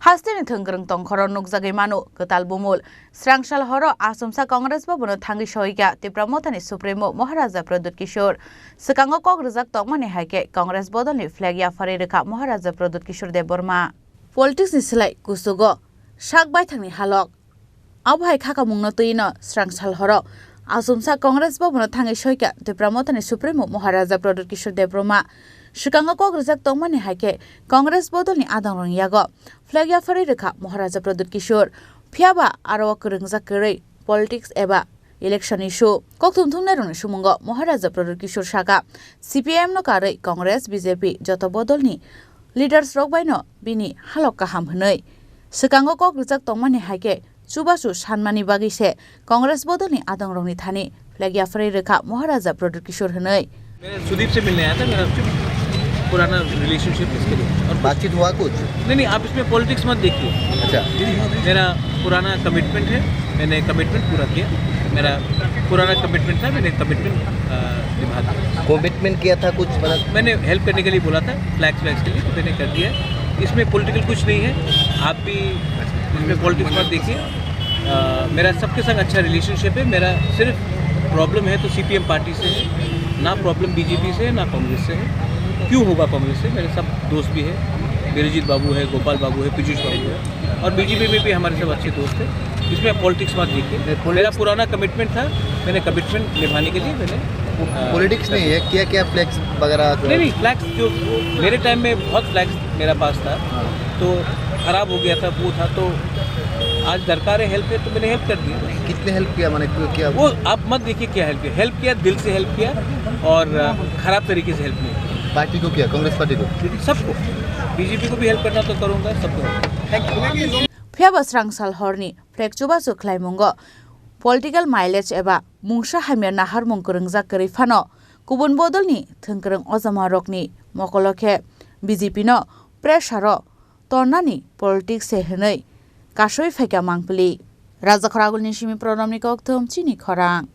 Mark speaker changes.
Speaker 1: Hastini Thanggrang Tong Khorang Nukzagi Manu Ketal Bumul Srangsal Horo Achumsa Congress Bhavano Thangwi SogwikhaTipra Mothani Supremo Maharaja PradyotKishore Sekango Kok Rizak Tongmani Haike Congress Bodolni Flag Yafari Rekha Maharaja PradyotKishore de Burma Politics ni Silai Kusugo Shak Bai Thangni Halok Abhai Khaka Mungno Tuino Srangsal Horo Achumsa Congress Bhavano Thangwi SogwikhaTipra Mothani Supremo Maharaja PradyotKishore de Burma Sekango Kok Rizak Tongmani Haike Congress Bodolni Adangrong Yago Flag Yafari Rekha Maharaja PradyotKishore Phiaba aro Khorang Kere Politics eba Election issue Koktum Thumnarung Shumungo Maharaja PradyotKishore Shaka CPM no Kare Congress BJP Joto Bodolni Leaders Rokbaino Bini Halok Kaham Hnoi Sekango Kok Rizak Tongmani Haike Chubasu Sanmani Bagise Congress Bodolni Adangrongni Thani Flag Yafari Rekha Maharaja PradyotKishore Hnoi
Speaker 2: मैं सुदीप से मिलने आया था मेरा पुराना relationship इसके लिए
Speaker 3: और बातचीत हुआ कुछ
Speaker 2: नहीं आप इसमें पॉलिटिक्स मत देखिए।
Speaker 3: अच्छा
Speaker 2: मेरा पुराना कमिटमेंट है, मैंने कमिटमेंट पूरा किया। मेरा पुराना कमिटमेंट था, मैंने कमिटमेंट निभा दिया।
Speaker 3: कमिटमेंट किया था कुछ मतलब
Speaker 2: मैंने हेल्प करने के लिए बोला था फ्लैग्स के लिए, तो मैंने कर दिया। इसमें पॉलिटिकल कुछ नहीं है, आप भी इसमें पॉलिटिक्स मत देखिए। मेरा सबके संग अच्छा रिलेशनशिप है। मेरा सिर्फ प्रॉब्लम है तो CPM पार्टी से है, ना प्रॉब्लम BJP से है ना कांग्रेस से है। क्यों होगा कांग्रेस से? मेरे सब दोस्त भी है, बिरजीत बाबू है, गोपाल बाबू है, पीयूष बाबू है, और BJP में भी हमारे सब अच्छे दोस्त हैं। इसमें पॉलिटिक्स मत देखिए। मेरा पुराना कमिटमेंट था, मैंने कमिटमेंट निभाने के लिए मैंने
Speaker 3: पॉलिटिक्स नहीं है। क्या फ्लैक्स वगैरह
Speaker 2: नहीं फ्लैग्स जो मेरे टाइम में बहुत फ्लैग्स मेरा पास था, तो खराब हो गया था, वो था, तो आज दरकार है हेल्प है तो मैंने हेल्प कर दिया।
Speaker 3: कितने हेल्प किया मैंने क्या
Speaker 2: वो आप मत देखिए क्या हेल्प किया दिल से हेल्प किया और खराब तरीके से हेल्प नहीं।
Speaker 3: पार्टी को किया, कांग्रेस पार्टी को,
Speaker 2: सबको, BJP को भी हेल्प करना तो करूँगा, सबको। Thank you.
Speaker 1: Phiaba Srangsal Horni Flag Chubasu Klaimungo Political mileage eba Mungsha Hamir Nahar Mungkurungza Kerifano Kubun Bodolni Thanggrang Ozama Rokni Mokoloke BJP no Pressure Tornani Politics Sehnei Kashui Feka Mangpli Raja Khoragul Nishimi Pronamni Koktum Chini Khorang